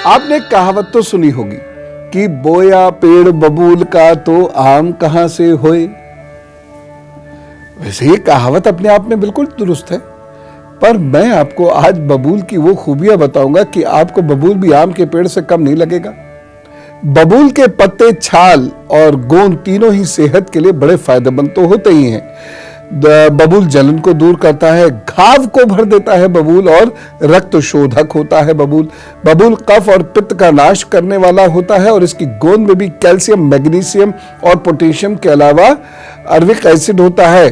आपने कहावत तो सुनी होगी कि बोया पेड़ बबूल का तो आम कहां से होए। वैसे ये कहावत अपने आप में बिल्कुल दुरुस्त है, पर मैं आपको आज बबूल की वो खूबियां बताऊंगा कि आपको बबूल भी आम के पेड़ से कम नहीं लगेगा। बबूल के पत्ते, छाल और गोंद तीनों ही सेहत के लिए बड़े फायदेमंद तो होते ही हैं। बबूल जलन को दूर करता है, घाव को भर देता है बबूल, और रक्त शोधक होता है बबूल। बबूल कफ और पित्त का नाश करने वाला होता है, और इसकी गोंद में भी कैल्शियम, मैग्नीशियम और पोटेशियम के अलावा अर्विक एसिड होता है।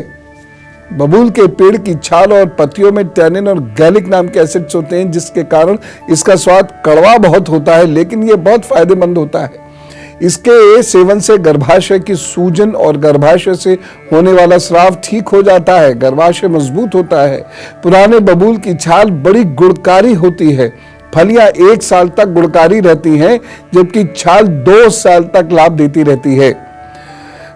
बबूल के पेड़ की छाल और पत्तियों में टैनिन और गैलिक नाम के एसिड्स होते हैं, जिसके कारण इसका स्वाद कड़वा बहुत होता है, लेकिन यह बहुत फायदेमंद होता है। इसके सेवन से गर्भाशय की सूजन और गर्भाशय से होने वाला स्राव ठीक हो जाता है, गर्भाशय मजबूत होता है। पुराने बबूल की छाल बड़ी गुणकारी होती है। फलियां 1 साल तक गुणकारी रहती हैं, जबकि छाल 2 साल तक लाभ देती रहती है।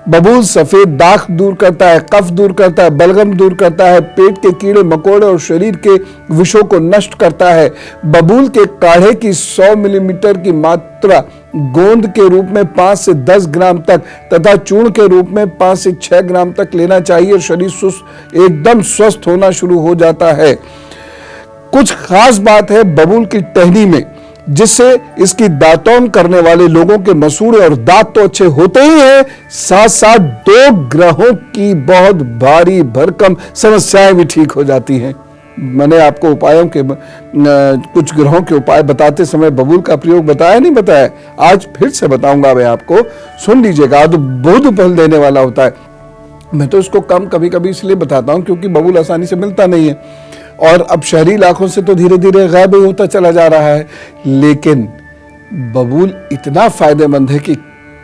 बबूल सफेद दाग दूर करता है, कफ दूर करता है, बलगम दूर करता है, पेट के कीड़े मकोड़े और शरीर के विषों को नष्ट करता है। बबूल के काढ़े की 100 मिलीमीटर की मात्रा गोंद के रूप में 5 से 10 ग्राम तक तथा चूर्ण के रूप में 5 से 6 ग्राम तक लेना चाहिए। शरीर एकदम स्वस्थ होना शुरू हो जाता है। कुछ खास बात है बबूल की टहनी में, जिससे इसकी दातौन करने वाले लोगों के मसूड़े और दांत तो अच्छे होते ही हैं, साथ साथ 2 ग्रहों की बहुत भारी भरकम समस्याएं भी ठीक हो जाती हैं। मैंने आपको उपायों के कुछ ग्रहों के उपाय बताते समय बबूल का प्रयोग बताया नहीं बताया, आज फिर से बताऊंगा मैं आपको, सुन लीजिएगा। तो बहुत फल देने वाला होता है। मैं तो इसको कम कभी कभी इसलिए बताता हूं क्योंकि बबूल आसानी से मिलता नहीं है, और अब शहरी इलाकों से तो धीरे धीरे गायब होता चला जा रहा है। लेकिन बबूल इतना फायदेमंद है कि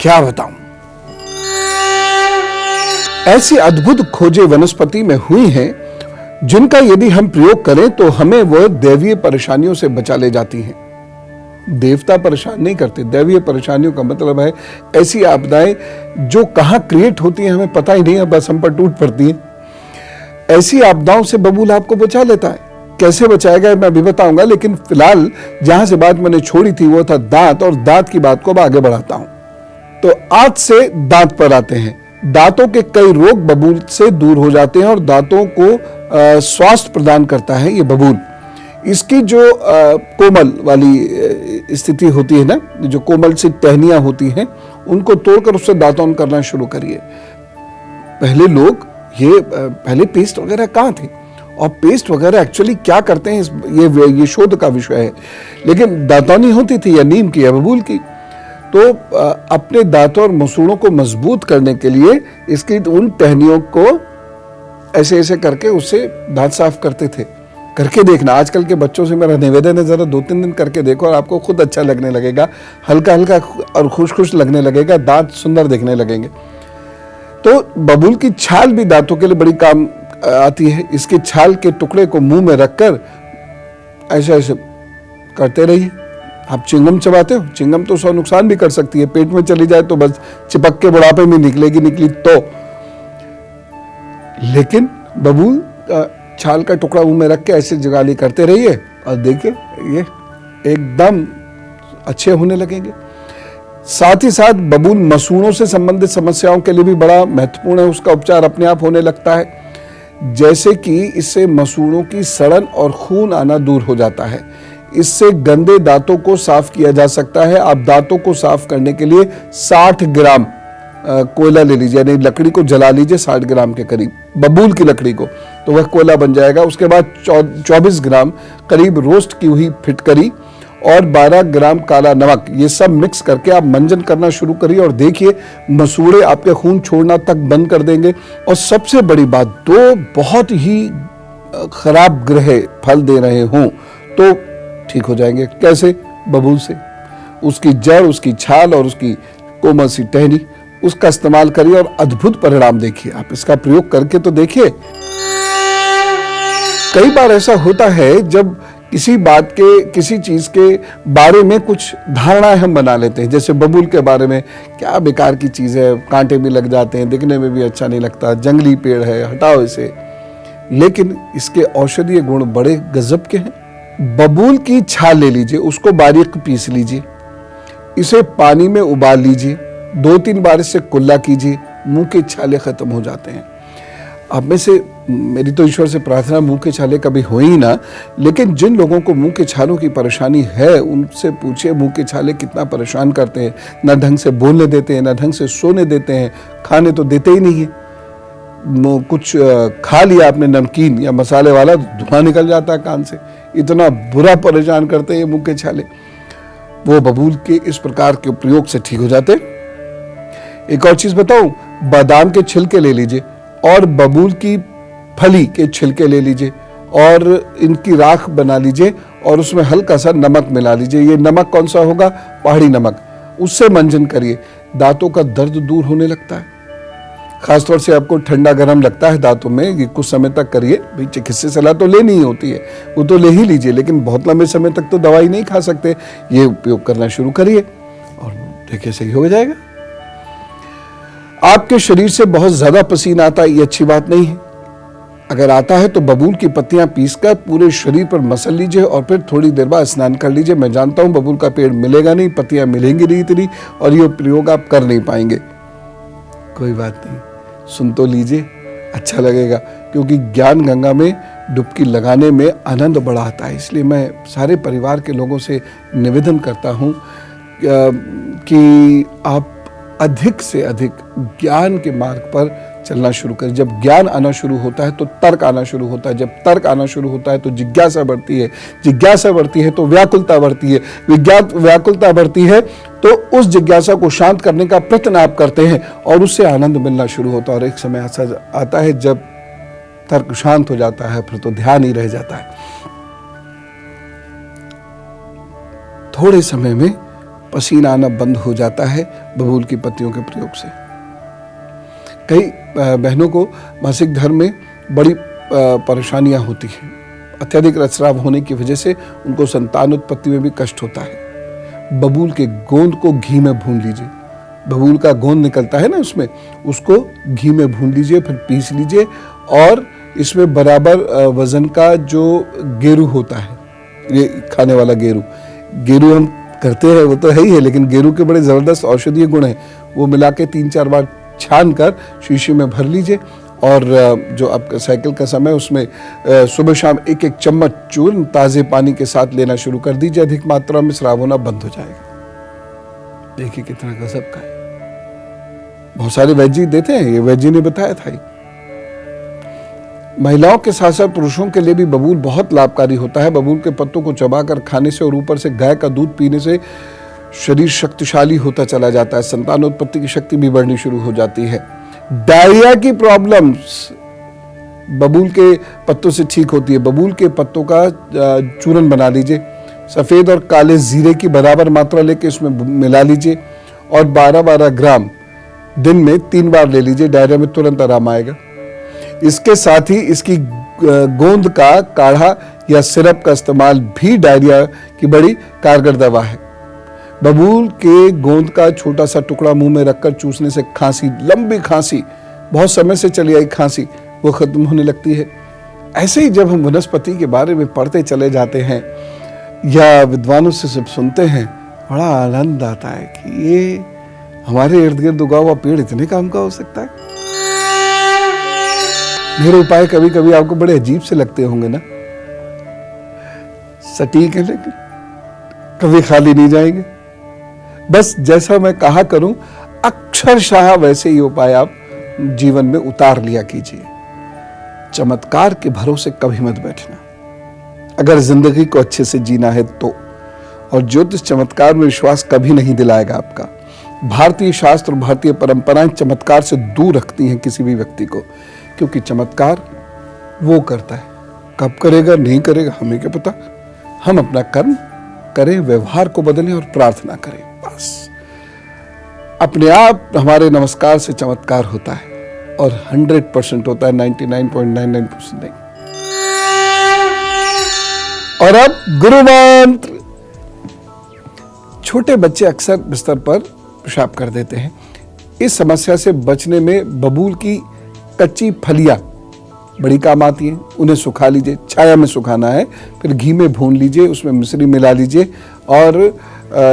क्या बताऊं। ऐसी अद्भुत खोजें वनस्पति में हुई हैं, जिनका यदि हम प्रयोग करें तो हमें वह दैवीय परेशानियों से बचा ले जाती हैं। देवता परेशान नहीं करते, दैवीय परेशानियों का मतलब है ऐसी आपदाएं जो कहां क्रिएट होती हैं हमें पता ही नहीं है, बस हम पर टूट पड़ती हैं। ऐसी आपदाओं से बबूल आपको बचा लेता है। कैसे बचाएगा मैं अभी बताऊंगा, लेकिन फिलहाल जहां से बात मैंने छोड़ी थी वो था दांत, और दांत की बात को मैं आगे बढ़ाता हूं। तो आज से दांत पर आते हैं। दांतों के कई रोग बबूल से दूर हो जाते हैं और दांतों को स्वास्थ्य प्रदान करता है ये बबूल। इसकी जो कोमल वाली स्थिति होती है ना, जो कोमल सी टहनियां होती हैं, उनको तोड़कर उससे दांतौन करना शुरू करिए। पहले लोग पहले पेस्ट वगैरह कहाँ थे, और पेस्ट वगैरह एक्चुअली क्या करते हैं ये शोध का विषय है। लेकिन दांतौनी होती थी या नीम की या बबूल की, तो अपने दांतों और मसूड़ों को मजबूत करने के लिए इसकी उन टहनियों को ऐसे ऐसे करके उससे दांत साफ करते थे। करके देखना, आजकल के बच्चों से मेरा निवेदन है, जरा 2-3 दिन करके देखो और आपको खुद अच्छा लगने लगेगा, हल्का हल्का और खुश खुश लगने लगेगा, दांत सुंदर दिखने लगेंगे। तो बबूल की छाल भी दांतों के लिए बड़ी काम आती है। इसके छाल के टुकड़े को मुंह में रखकर ऐसे ऐसे करते रहिए। आप चिंगम चबाते हो, चिंगम तो 100 नुकसान भी कर सकती है, पेट में चली जाए तो बस चिपक के बुढ़ापे में निकली तो। लेकिन बबूल छाल का टुकड़ा मुंह में रख के ऐसे जगाली करते रहिए और देखिए ये एकदम अच्छे होने लगेंगे। साथ ही साथ बबूल मसूड़ों से संबंधित समस्याओं के लिए भी बड़ा महत्वपूर्ण है। उसका उपचार अपने आप होने लगता है, जैसे कि इससे मसूड़ों की सड़न और खून आना दूर हो जाता है। इससे गंदे दांतों को साफ किया जा सकता है। आप दांतों को साफ करने के लिए 60 ग्राम कोयला ले लीजिए, यानी लकड़ी को जला लीजिए 60 ग्राम के करीब, बबूल की लकड़ी को, तो वह कोयला बन जाएगा। उसके बाद 24 ग्राम करीब रोस्ट की हुई फिटकरी और 12 ग्राम काला नमक, ये सब मिक्स करके आप मंजन करना शुरू करिए और देखिए मसूड़े आपके खून छोड़ना तक बंद कर देंगे। और सबसे बड़ी बात, 2 बहुत ही खराब ग्रह फल दे रहे हों तो ठीक हो जाएंगे। कैसे? बबूल से। उसकी जड़, उसकी छाल और उसकी कोमल सी टहनी, उसका इस्तेमाल करिए और अद्भुत परिणाम देखिए। आप इसका प्रयोग करके तो देखिए। कई बार ऐसा होता है जब किसी बात के, किसी चीज के बारे में कुछ धारणाएं हम बना लेते हैं, जैसे बबूल के बारे में, क्या बेकार की चीज है, कांटे भी लग जाते हैं, दिखने में भी अच्छा नहीं लगता, जंगली पेड़ है, हटाओ इसे। लेकिन इसके औषधीय गुण बड़े गजब के हैं। बबूल की छाल ले लीजिए, उसको बारीक पीस लीजिए, इसे पानी में उबाल लीजिए, 2-3 बार इससे कुल्ला कीजिए, मुंह के छाले खत्म हो जाते हैं। आप में से, मेरी तो ईश्वर से प्रार्थना मुंह के छाले कभी हो ही ना, लेकिन जिन लोगों को मुंह के छालों की परेशानी है उनसे पूछिए मुंह के छाले कितना परेशान करते हैं। ना ढंग से बोलने देते हैं, ना ढंग से सोने देते हैं, खाने तो देते ही नहीं है। कुछ खा लिया आपने नमकीन या मसाले वाला, धुआं निकल जाता है कान से, इतना बुरा परेशान करते हैं मुंह के छाले। वो बबूल के इस प्रकार के प्रयोग से ठीक हो जाते। एक और चीज बताऊं, बादाम के छिलके ले लीजिए और बबूल की फली के छिलके ले लीजिए और इनकी राख बना लीजिए और उसमें हल्का सा नमक मिला लीजिए। ये नमक कौन सा होगा? पहाड़ी नमक। उससे मंजन करिए, दांतों का दर्द दूर होने लगता है। खासतौर से आपको ठंडा गर्म लगता है दांतों में, ये कुछ समय तक करिए। भाई चिकित्सीय सलाह तो लेनी ही होती है, वो तो ले ही लीजिए, लेकिन बहुत लंबे समय तक तो दवाई नहीं खा सकते। ये उपयोग करना शुरू करिए और देखिए सही हो जाएगा। आपके शरीर से बहुत ज्यादा पसीना आता है, ये अच्छी बात नहीं है। अगर आता है तो बबूल की पत्तियां पीसकर पूरे शरीर पर मसल लीजिए और फिर थोड़ी देर बाद स्नान कर लीजिए। मैं जानता हूं बबूल का पेड़ मिलेगा नहीं, पत्तियां मिलेंगी नहीं इतनी, और ये प्रयोग आप कर नहीं पाएंगे। कोई बात नहीं, सुन तो लीजिए, अच्छा लगेगा, क्योंकि ज्ञान गंगा में डुबकी लगाने में आनंद बड़ा आता है। इसलिए मैं सारे परिवार के लोगों से निवेदन करता हूं कि आप अधिक से अधिक ज्ञान के मार्ग पर चलना शुरू करें। जब ज्ञान आना शुरू होता है तो तर्क आना शुरू होता है, जब तर्क आना शुरू होता है तो जिज्ञासा बढ़ती है, जिज्ञासा बढ़ती है तो व्याकुलता बढ़ती है, व्याकुलता बढ़ती है तो उस जिज्ञासा को शांत करने का प्रयत्न आप करते हैं और उससे आनंद मिलना शुरू होता है। और एक समय ऐसा आता है जब तर्क शांत हो जाता है, फिर तो ध्यान ही रह जाता है। थोड़े समय में पसीना आना बंद हो जाता है बबूल की पत्तियों के प्रयोग से। कई बहनों को मासिक धर्म में बड़ी परेशानियां होती हैं। अत्यधिक रक्तस्राव होने की वजह से उनको संतान उत्पत्ति में भी कष्ट होता है। बबूल के गोंद को घी में भून लीजिए, बबूल का गोंद निकलता है ना उसमें, उसको घी में भून लीजिए, फिर पीस लीजिए और इसमें बराबर वजन का जो गेरू होता है, ये खाने वाला गेरू हम करते हैं वो तो है ही है, लेकिन गेरू के बड़े जबरदस्त औषधीय गुण हैं। वो मिला के 3-4 बार छान कर शीशी में भर लीजिए और जो आपका साइकिल का समय उसमें सुबह शाम 1-1 चम्मच चूर्ण ताजे पानी के साथ लेना शुरू कर दीजिए। अधिक मात्रा में स्राव होना बंद हो जाएगा। देखिए कितना गजब का है। बहुत सारे वैद्य देते हैं, ये वैद्य ने बताया था। महिलाओं के साथ साथ पुरुषों के लिए भी बबूल बहुत लाभकारी होता है। बबूल के पत्तों को चबाकर खाने से और ऊपर से गाय का दूध पीने से शरीर शक्तिशाली होता चला जाता है, संतानोत्पत्ति की शक्ति भी बढ़नी शुरू हो जाती है। डायरिया की प्रॉब्लम्स बबूल के पत्तों से ठीक होती है। बबूल के पत्तों का चूर्ण बना लीजिए, सफेद और काले जीरे की बराबर मात्रा लेके इसमें मिला लीजिए और 12-12 ग्राम दिन में 3 बार ले लीजिए। डायरिया में तुरंत आराम आएगा। इसके साथ ही इसकी गोंद का काढ़ा या सिरप का इस्तेमाल भी डायरिया की बड़ी कारगर दवा है। बबूल के गोंद का छोटा सा टुकड़ा मुंह में रखकर चूसने से खांसी, लंबी खांसी, बहुत समय से चली आई खांसी, वो खत्म होने लगती है। ऐसे ही जब हम वनस्पति के बारे में पढ़ते चले जाते हैं या विद्वानों से सब सुनते हैं, बड़ा आनंद आता है कि ये हमारे इर्द गिर्द उगा हुआ पेड़ इतने काम का हो सकता है। मेरे उपाय कभी कभी आपको बड़े अजीब से लगते होंगे ना, सटीक है लेकिन कभी खाली नहीं जाएंगे। बस जैसा मैं कहा करूं अक्षरशः वैसे ही उपाय आप जीवन में उतार लिया कीजिए। चमत्कार के भरोसे कभी मत बैठना अगर जिंदगी को अच्छे से जीना है तो। और ज्योतिष चमत्कार में विश्वास कभी नहीं दिलाएगा आपका। भारतीय शास्त्र, भारतीय परंपराएं चमत्कार से दूर रखती हैं किसी भी व्यक्ति को, क्योंकि चमत्कार वो करता है, कब करेगा नहीं करेगा हमें क्या पता। हम अपना कर्म करें, व्यवहार को बदलें और प्रार्थना करें, बस अपने आप हमारे नमस्कार से चमत्कार होता है और 100% होता है, 99.99% नहीं। और अब गुरु मंत्र। छोटे बच्चे अक्सर बिस्तर पर पेशाब कर देते हैं। इस समस्या से बचने में बबूल की कच्ची फलियां बड़ी काम आती हैं। उन्हें सुखा लीजिए, छाया में सुखाना है, फिर घी में भून लीजिए, उसमें मिश्री मिला लीजिए और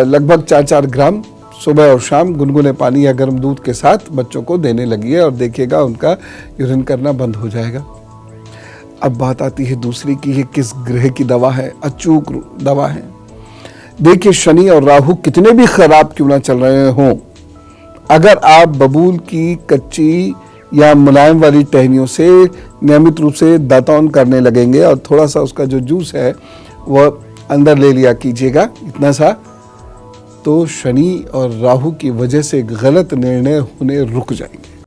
लगभग 4-4 ग्राम सुबह और शाम गुनगुने पानी या गर्म दूध के साथ बच्चों को देने लगिए और देखिएगा उनका यूरिन करना बंद हो जाएगा। अब बात आती है दूसरी की, ये किस ग्रह की दवा है, अचूक दवा है। देखिए, शनि और राहु कितने भी खराब क्यों ना चल रहे हों, अगर आप बबूल की कच्ची या मुलायम वाली टहनियों से नियमित रूप से दातौन करने लगेंगे और थोड़ा सा उसका जो जूस है वह अंदर ले लिया कीजिएगा, इतना सा, तो शनि और राहु की वजह से गलत निर्णय होने रुक जाएंगे।